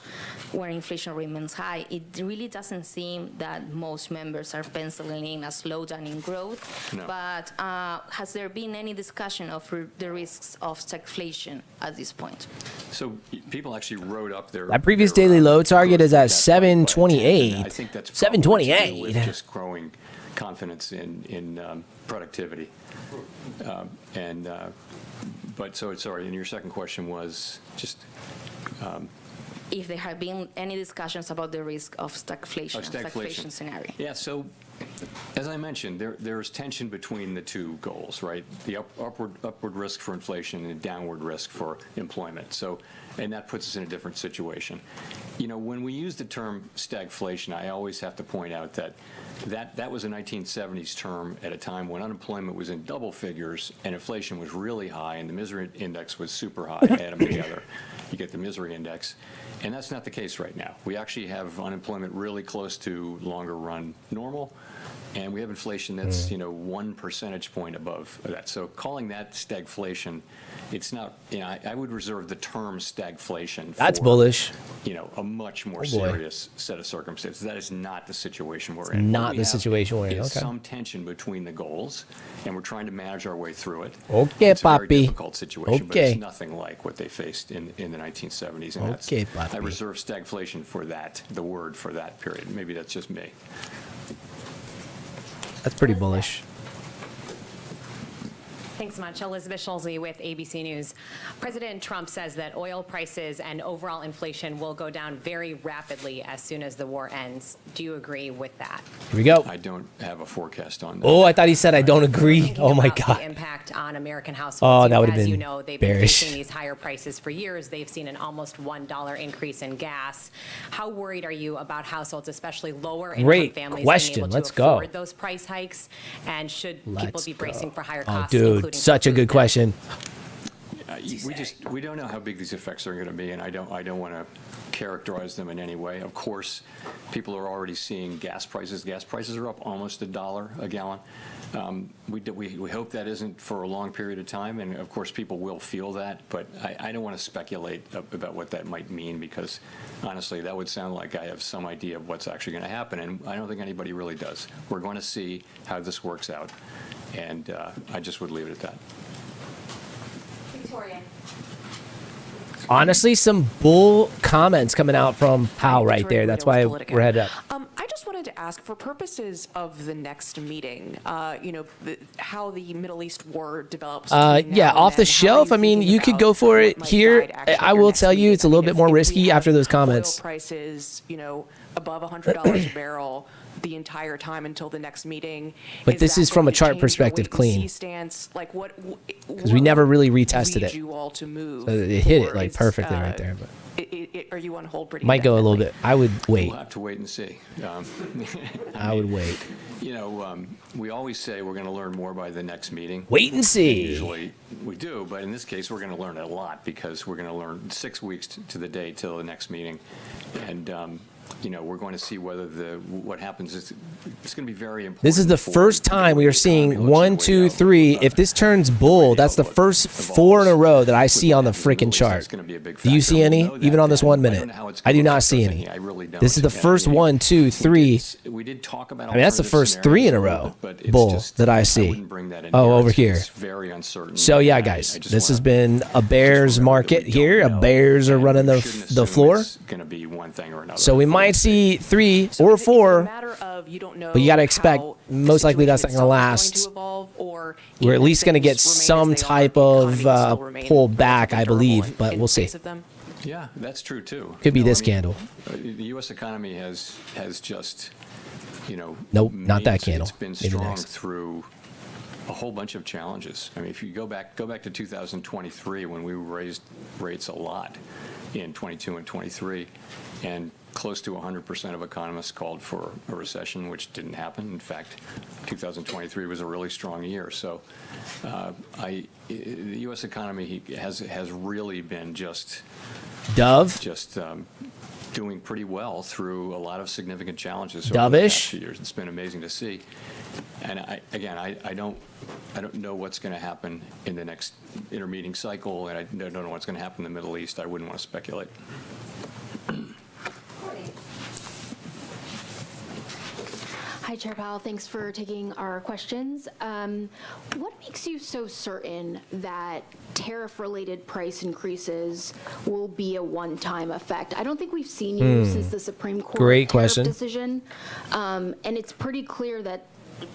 where inflation remains high. It really doesn't seem that most members are penciling in a slowdown in growth. No. But has there been any discussion of the risks of stagflation at this point? So people actually wrote up their. That previous daily low target is at 728. I think that's 728. With just growing confidence in productivity, but sorry. And your second question was just. If there have been any discussions about the risk of stagflation scenario. Yeah, so as I mentioned, there's tension between the two goals, right? The upward risk for inflation and downward risk for employment. So, and that puts us in a different situation. When we use the term stagflation, I always have to point out that was a 1970s term at a time when unemployment was in double figures and inflation was really high and the misery index was super high. Add them together, you get the misery index. And that's not the case right now. We actually have unemployment really close to longer run normal, and we have inflation that's 1 percentage point above that. So calling that stagflation, it's not. I would reserve the term stagflation. That's bullish. A much more serious set of circumstances. That is not the situation we're in. Not the situation we're in. Okay. Some tension between the goals, and we're trying to manage our way through it. Okay, it's a very papi. difficult situation, but it's nothing like what they faced in the 1970s. And Okay, papi. I reserve stagflation for that, the word for that period. Maybe that's just me. That's pretty bullish. Thanks so much. Elizabeth Schulze with ABC News. President Trump says that oil prices and overall inflation will go down very rapidly as soon as the war ends. Do you agree with that? Here we go. I don't have a forecast on that. Oh, I thought he said I don't agree. Oh my God. The impact on American households. Oh, that would have been As you know, they've bearish. been facing these higher prices for years. They've seen an almost $1 increase in gas. How worried are you about households, especially lower income families, being able to afford those price hikes? And should people be bracing for higher costs? Dude, such a good question. We don't know how big these effects are going to be, and I don't want to characterize them in any way. Of course, people are already seeing gas prices. Gas prices are up almost $1 a gallon. We hope that isn't for a long period of time, and of course people will feel that, but I don't want to speculate about what that might mean, because honestly that would sound like I have some idea of what's actually going to happen, and I don't think anybody really does. We're going to see how this works out, and I just would leave it at that. Victoria. Honestly, some bull comments coming out from Powell right there. That's why we're headed up. I just wanted to ask, for purposes of the next meeting, how the Middle East war develops. Yeah, off the shelf. I mean, you could go for it here. I will tell you, it's a little bit more risky after those comments. Oil prices, above $100 a barrel the entire time until the next meeting. But this is from a chart perspective clean. Because we never really retested it. So it hit it like perfectly right there. But are you on hold pretty might go a little bit. I would wait. We'll have to wait and see. I would wait. We always say we're going to learn more by the next meeting. Wait and see. Usually we do, but in this case we're going to learn a lot, because we're going to learn 6 weeks to the day till the next meeting, and we're going to see whether what happens is it's going to be very important. This is the first time we are seeing 1, 2, 3. If this turns bull, that's the first 4 in a row that I see on the freaking chart. Do you see any? Even on this 1 minute, I do not see any. This is the first 1, 2, 3. We did talk about. I mean, that's the first 3 in a row bull that I see. Oh, over here. Very uncertain. So yeah, guys, this has been a bears market here. Bears are running the floor. Going to be one thing or another. So we might see 3 or 4, but you got to expect most likely that's not going to last. We're at least going to get some type of pull back, I believe, but we'll see. Yeah, that's true too. Could be this candle. The U.S. economy has just, nope, not that candle. It's been strong through a whole bunch of challenges. I mean, if you go back to 2023, when we raised rates a lot in 22 and 23, and close to 100% of economists called for a recession, which didn't happen. In fact, 2023 was a really strong year. So the U.S. economy has really been just doing pretty well through a lot of significant challenges over the past few years. It's been amazing to see. And I don't know what's going to happen in the next intermeeting cycle, and I don't know what's going to happen in the Middle East. I wouldn't want to speculate. Hi, Chair Powell. Thanks for taking our questions. What makes you so certain that tariff-related price increases will be a one-time effect? I don't think we've seen you since the Supreme Court tariff decision, and it's pretty clear that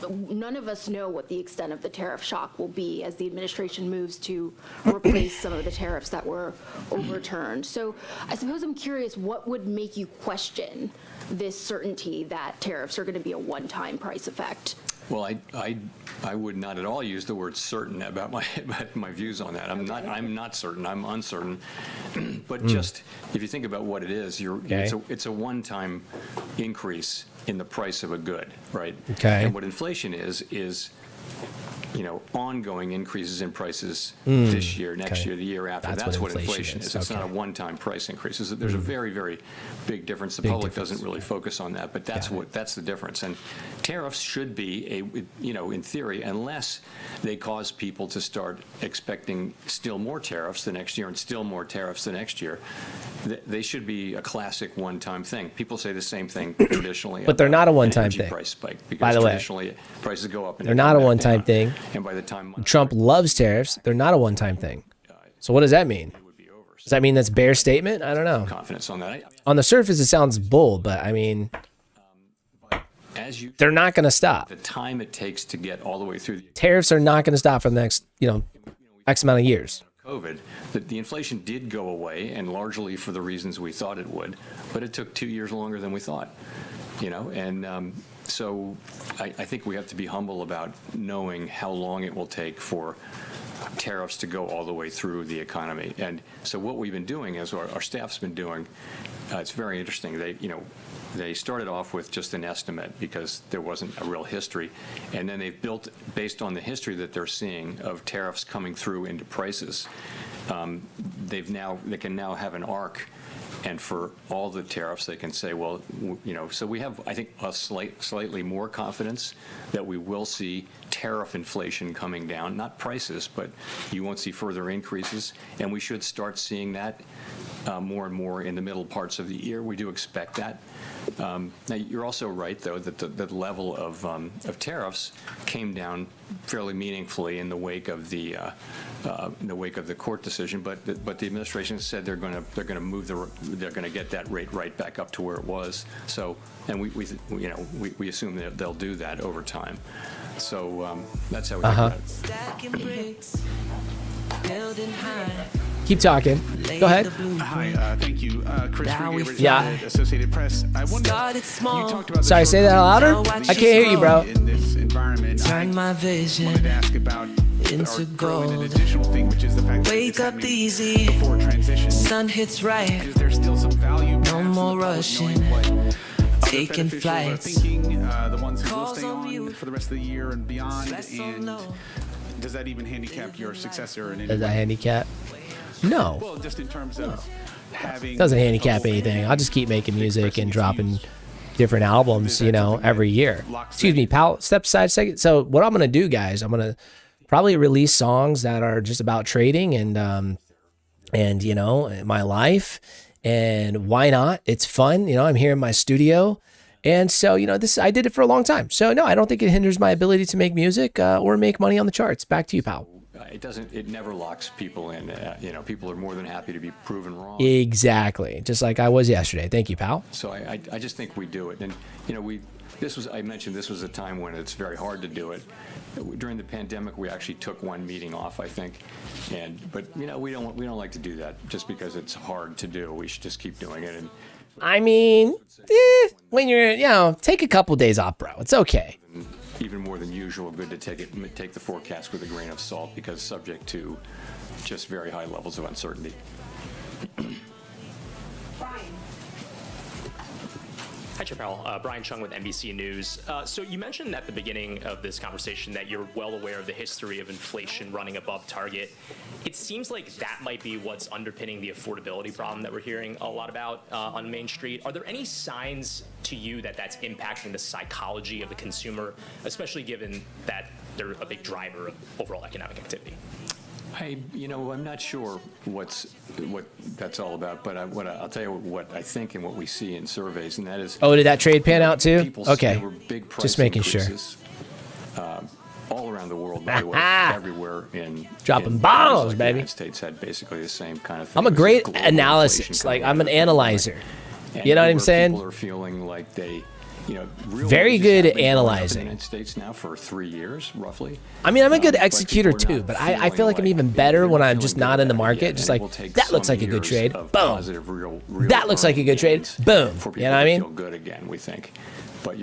none of us know what the extent of the tariff shock will be as the administration moves to replace some of the tariffs that were overturned. So I suppose I'm curious, what would make you question this certainty that tariffs are going to be a one-time price effect? Well, I would not at all use the word certain about my views on that. I'm not certain. I'm uncertain. But just if you think about what it is, it's a one-time increase in the price of a good, right? Okay. And what inflation is ongoing increases in prices this year, next year, the year after. That's what inflation is. It's not a one-time price increase. There's a very, very big difference. The public doesn't really focus on that, but that's the difference. And tariffs should be in theory, unless they cause people to start expecting still more tariffs the next year and still more tariffs the next year, they should be a classic one-time thing. People say the same thing traditionally. But they're not a one-time thing. Price spike, because by the way, traditionally prices go up and they're not a one-time thing. And by the time Trump loves tariffs, they're not a one-time thing. So what does that mean? Does that mean that's bear statement? I don't know. Confidence on that. On the surface, it sounds bull, but I mean, they're not going to stop. The time it takes to get all the way through tariffs are not going to stop for the next, X amount of years. COVID, the inflation did go away, and largely for the reasons we thought it would, but it took 2 years longer than we thought, and so I think we have to be humble about knowing how long it will take for tariffs to go all the way through the economy. And so what we've been doing, as our staff's been doing, it's very interesting. They started off with just an estimate because there wasn't a real history, and then they've built, based on the history that they're seeing of tariffs coming through into prices, they can now have an arc, and for all the tariffs, they can say, well, so we have, I think, a slightly more confidence that we will see tariff inflation coming down, not prices, but you won't see further increases, and we should start seeing that more and more in the middle parts of the year. We do expect that. Now, you're also right, though, that the level of tariffs came down fairly meaningfully in the wake of the court decision. But the administration said they're going to get that rate right back up to where it was. So, and we assume that they'll do that over time. So that's how we think about it. Keep talking. Go ahead. Hi, thank you. Chris Regaver, Yeah. Associated Press. I wonder, you talked about Sorry, say that louder. I can't hear you, bro. in this environment. I wanted to ask about an additional thing, which is the fact that it's happening before transition. Sun hits right. Is there still some value? No more rushing. Taking flights. Thinking, the ones who will stay on for the rest of the year and beyond, and does that even handicap your successor? In any Does that way? handicap? No. Well, just in terms of having. Doesn't handicap anything. I'll just keep making music and dropping different albums, every year. Excuse me, pal. Step aside a second. So what I'm gonna do, guys, I'm gonna probably release songs that are just about trading and my life. And why not? It's fun. I'm here in my studio. And so, I did it for a long time. So no, I don't think it hinders my ability to make music or make money on the charts. Back to you, pal. It never locks people in. People are more than happy to be proven wrong. Exactly. Just like I was yesterday. Thank you, pal. So I just think we do it. And, I mentioned this was a time when it's very hard to do it. During the pandemic, we actually took one meeting off, I think. But we don't like to do that just because it's hard to do. We should just keep doing it. And I mean, when you're, take a couple days off, bro. It's okay. Even more than usual, good to take the forecast with a grain of salt because subject to just very high levels of uncertainty. Hi, Chair Powell. Brian Chung with NBC News. So you mentioned at the beginning of this conversation that you're well aware of the history of inflation running above target. It seems like that might be what's underpinning the affordability problem that we're hearing a lot about on Main Street. Are there any signs to you that that's impacting the psychology of the consumer, especially given that they're a big driver of overall economic activity? I'm not sure what that's all about, but I'll tell you what I think and what we see in surveys, and that is. Oh, did that trade pan out too? Okay, there were big price just making sure. All around the world, by the way, everywhere in dropping bombs, baby. The United States had basically the same kind of thing. I'm a great analysis, like I'm an analyzer. You know what I'm saying? People are feeling like they. Very good at analyzing. In the United States now for 3 years, roughly. I mean, I'm a good executor too, but I feel like I'm even better when I'm just not in the market. Just like, that looks like a good trade. Boom. That looks like a good trade. Boom. You know what I mean? Feel good again, we think.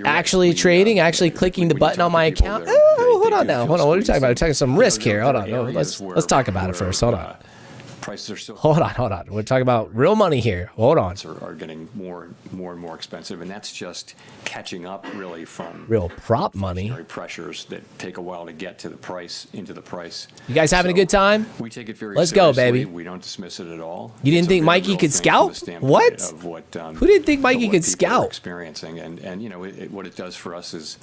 Actually trading, actually clicking the button on my account. Oh, hold on now. Hold on. What are we talking about? We're talking some risk here. Hold on. Let's talk about it first. Hold on. Prices are still. Hold on. We're talking about real money here.Hold on. Are getting more and more expensive, and that's just catching up really from real prop money pressures that take a while to get to the price into the price. You guys having a good time? We take it very Let's seriously. go, baby. We don't dismiss it at all. You didn't think Mikey could scout? What? Who didn't think Mikey could scout? Experiencing and what it does for us is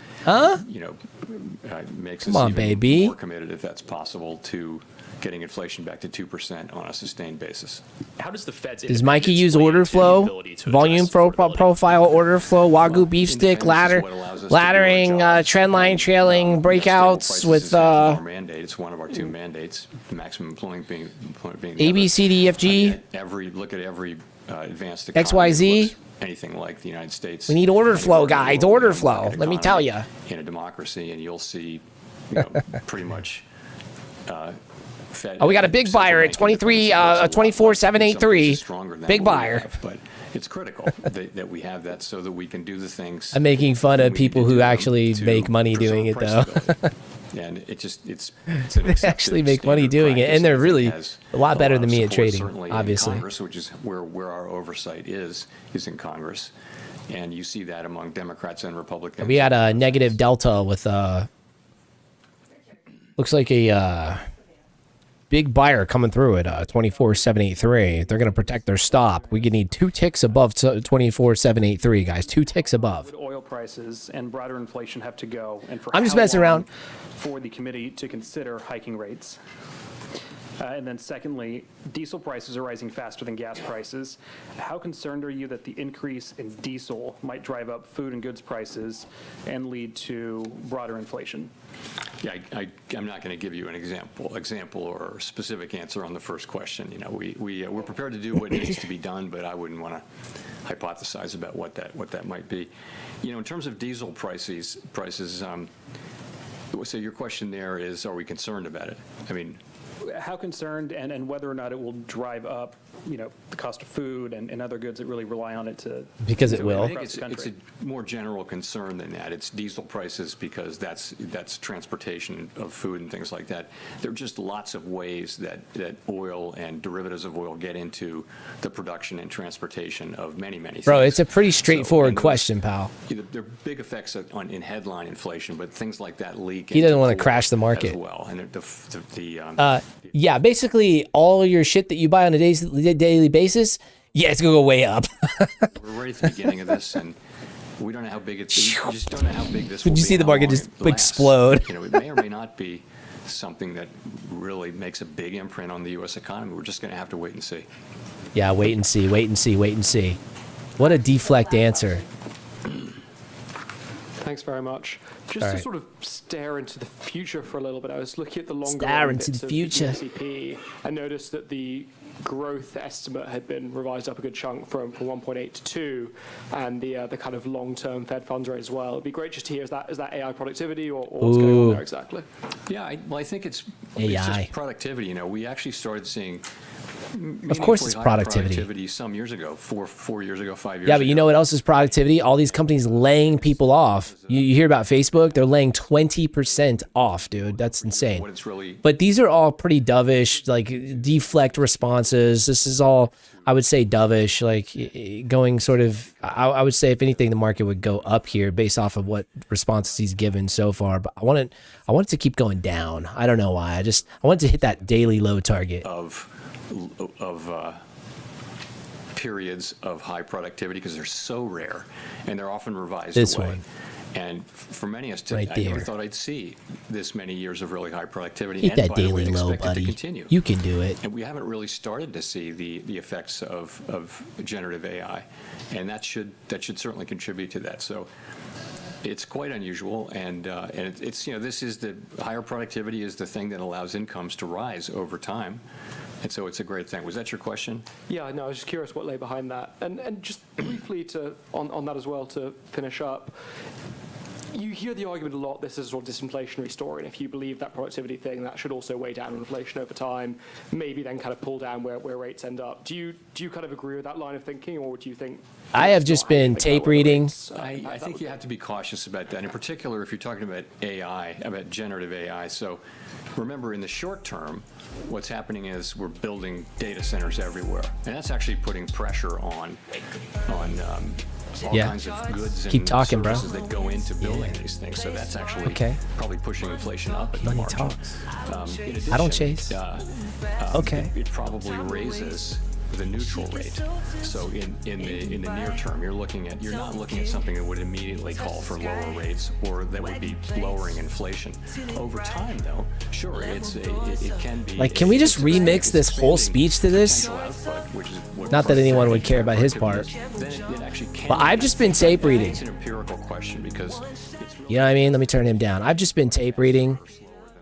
makes us even more committed, if that's possible, to getting inflation back to 2% on a sustained basis. How does the Fed's Does Mikey use order flow, volume profile, order flow, Wagyu beef stick, laddering, trend line trailing, breakouts with mandate? It's one of our two mandates. Maximum employment being A, B, C, D, F, G. Look at every advanced economy. XYZ. Anything like the United States. We need order flow, guys. Order flow. Let me tell you. In a democracy, and you'll see, pretty much. Oh, we got a big buyer at 24,783. Big buyer. But it's critical that we have that so that we can do the things. I'm making fun of people who actually make money doing it, though. And it's they actually make money doing it, and they're really a lot better than me at trading, obviously. Congress, which is where our oversight is in Congress, and you see that among Democrats and Republicans. We had a negative delta with looks like a big buyer coming through at 24,783. They're going to protect their stop. We could need 2 ticks above 24,783, guys. 2 ticks above. Would oil prices and broader inflation have to go? And for I'm just how messing long around. for the committee to consider hiking rates? And then secondly, diesel prices are rising faster than gas prices. How concerned are you that the increase in diesel might drive up food and goods prices and lead to broader inflation? Yeah, I'm not going to give you an example or specific answer on the first question. You know, we're prepared to do what needs to be done, but I wouldn't want to hypothesize about what that might be. You know, in terms of diesel prices, so your question there is, are we concerned about it? I mean, how concerned and whether or not it will drive up, you know, the cost of food and other goods that really rely on it to. Because it will. I think it's a more general concern than that. It's diesel prices because that's transportation of food and things like that. There are just lots of ways that oil and derivatives of oil get into the production and transportation of many things. Bro, it's a pretty straightforward question, pal. There are big effects in headline inflation, but things like that leak. He doesn't want to crash the market. As well, and yeah, basically all your shit that you buy on a daily basis, yeah, it's gonna go way up. We're right at the beginning of this, and we don't know how big it's. We just don't know how big this. Did you see the market just explode? You know, it may or may not be something that really makes a big imprint on the U.S. economy. We're just going to have to wait and see. Yeah, wait and see, wait and see, wait and see. What a deflect answer. Thanks very much. Just to sort of stare into the future for a little bit, I was looking at the longer Stare into the future. S&P and noticed that the growth estimate had been revised up a good chunk from 1.8 to 2, and the kind of long-term Fed funds rate as well. It'd be great just to hear, is that AI productivity or what's going on there exactly? Yeah, I think it's AI. just productivity. You know, we actually started seeing. Of course it's productivity some years ago, 4 years ago, 5 years Yeah, ago. but you know what else is productivity? All these companies laying people off. You hear about Facebook? They're laying 20% off, dude. That's insane. What it's really. But these are all pretty dovish, like deflect responses. This is all, I would say, dovish, like going sort of, I would say if anything, the market would go up here based off of what responses he's given so far. But I want it to keep going down. I don't know why. I want it to hit that daily low target. Of periods of high productivity because they're so rare and they're often revised This away. one. And for many of us, Right I never there. thought I'd see this many years of really high productivity. Hit and that by the way, daily low, expect it to buddy. continue. You can do it. And we haven't really started to see the effects of generative AI, and that should certainly contribute to that. So it's quite unusual, and it's this is the higher productivity is the thing that allows incomes to rise over time. And so it's a great thing. Was that your question? Yeah, no, I was just curious what lay behind that. And just briefly on that as well to finish up, you hear the argument a lot, this is a sort of disinflationary story, and if you believe that productivity thing, that should also weigh down inflation over time, maybe then kind of pull down where rates end up. Do you kind of agree with that line of thinking, or do you think... I have just been tape reading. I think you have to be cautious about that, in particular if you're talking about AI, about generative AI. So remember, in the short term, what's happening is we're building data centers everywhere, and that's actually putting pressure on all kinds of goods and services that go into building these things. So that's actually probably pushing inflation up at the margin. In addition, I don't chase. It probably raises the neutral rate. So in the near term, you're not looking at something that would immediately call for lower rates or that would be lowering inflation. Over time, though, sure, it can be. Like, can we just remix this whole speech to this? Not that anyone would care about his part. But I've just been tape reading. It's an empirical question because you know what I mean? Let me turn him down. I've just been tape reading.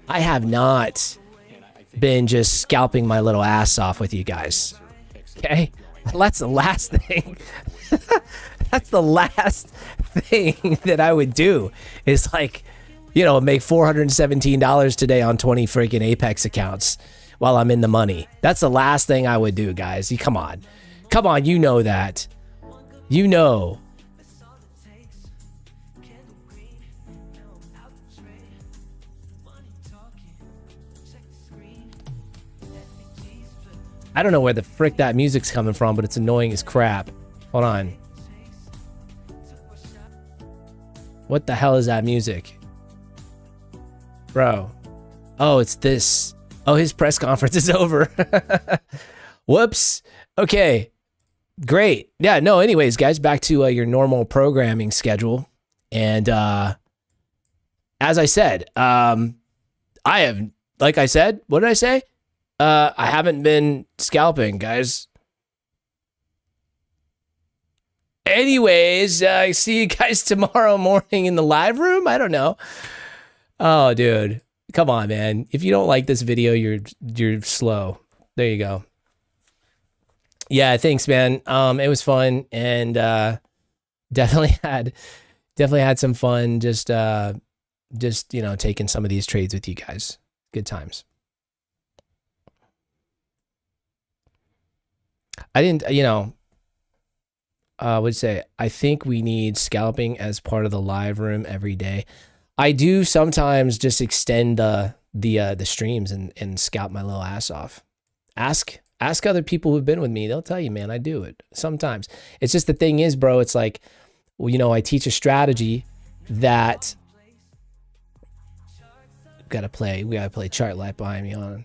I have not been just scalping my little ass off with you guys. Okay? That's the last thing. That's the last thing that I would do is like, make $417 today on 20 freaking Apex accounts while I'm in the money. That's the last thing I would do, guys. Come on. Come on, you know that. You know. I don't know where the frick that music's coming from, but it's annoying as crap. Hold on. What the hell is that music? Bro. Oh, it's this. Oh, his press conference is over. Whoops. Okay. Great. Yeah, no, anyways, guys, back to your normal programming schedule. And as I said, I have, like I said, what did I say? I haven't been scalping, guys. Anyways, I see you guys tomorrow morning in the live room. I don't know. Oh, dude. Come on, man. If you don't like this video, you're slow. There you go. Yeah, thanks, man. It was fun, and definitely had some fun just you know, taking some of these trades with you guys. Good times. I didn't, you know, would say I think we need scalping as part of the live room every day. I do sometimes just extend the streams and scalp my little ass off. Ask other people who've been with me. They'll tell you, man, I do it sometimes. It's just the thing is, bro, it's like, well, you know, I teach a strategy that we gotta play chart light behind me on.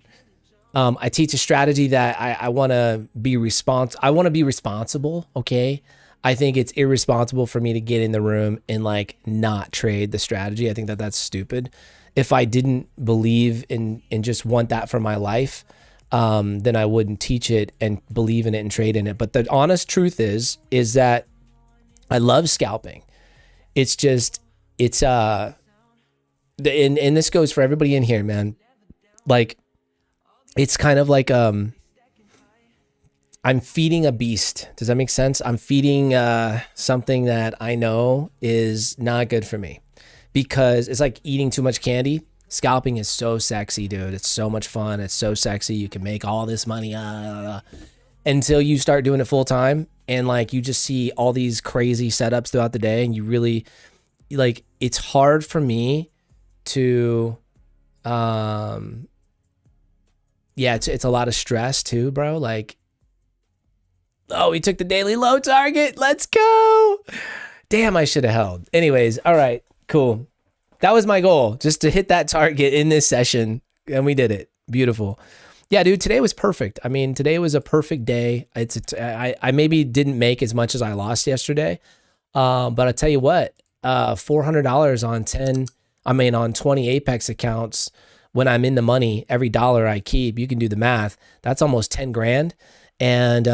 I teach a strategy that I want to be responsible. Okay. I think it's irresponsible for me to get in the room and like not trade the strategy. I think that that's stupid. If I didn't believe in just want that for my life, then I wouldn't teach it and believe in it and trade in it. But the honest truth is that I love scalping. It's just, and this goes for everybody in here, man. Like, it's kind of like, I'm feeding a beast. Does that make sense? I'm feeding something that I know is not good for me, because it's like eating too much candy. Scalping is so sexy, dude. It's so much fun. It's so sexy. You can make all this money until you start doing it full time, and like you just see all these crazy setups throughout the day, and you really like. It's hard for me to, yeah. It's a lot of stress too, bro. Like, oh, we took the daily low target. Let's go. Damn, I should have held. Anyways, all right, cool. That was my goal, just to hit that target in this session, and we did it. Beautiful. Yeah, dude, today was perfect. I mean, today was a perfect day. I maybe didn't make as much as I lost yesterday, but I tell you what, $400 on 20 Apex accounts. When I'm in the money, every dollar I keep, you can do the math. That's almost 10 grand. And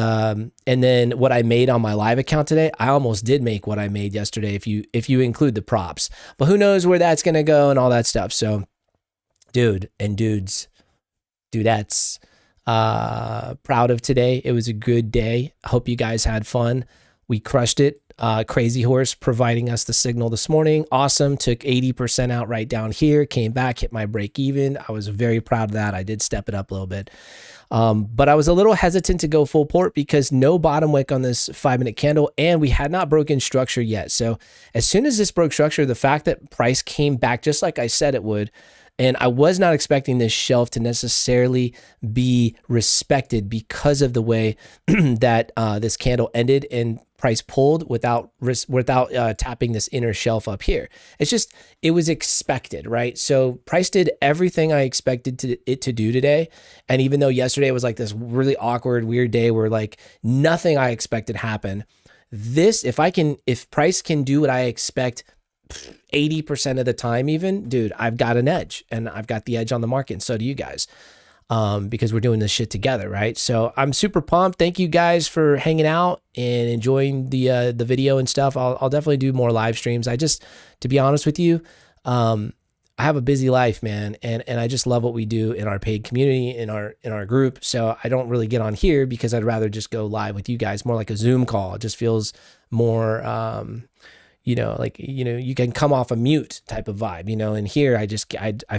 then what I made on my live account today, I almost did make what I made yesterday if you include the props. But who knows where that's gonna go and all that stuff. So, dude and dudettes, proud of today. It was a good day. I hope you guys had fun. We crushed it. Crazy Horse providing us the signal this morning. Awesome. Took 80% out right down here. Came back, hit my break even. I was very proud of that. I did step it up a little bit. But I was a little hesitant to go full port because no bottom wick on this 5-minute candle, and we had not broken structure yet. So as soon as this broke structure, the fact that price came back just like I said it would, and I was not expecting this shelf to necessarily be respected because of the way that this candle ended and price pulled without tapping this inner shelf up here. It's just, it was expected, right? So price did everything I expected it to do today. And even though yesterday was like this really awkward, weird day where like nothing I expected happened, this, if price can do what I expect 80% of the time even, dude, I've got an edge, and I've got the edge on the market, and so do you guys. Because we're doing this shit together, right? So I'm super pumped. Thank you guys for hanging out and enjoying the video and stuff. I'll definitely do more live streams. To be honest with you, I have a busy life, man, and I just love what we do in our paid community, in our group. So I don't really get on here because I'd rather just go live with you guys, more like a Zoom call. It just feels more you can come off a mute type of vibe, and here I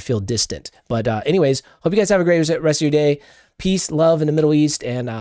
feel distant. But anyways, hope you guys have a great rest of your day. Peace, love in the Middle East, and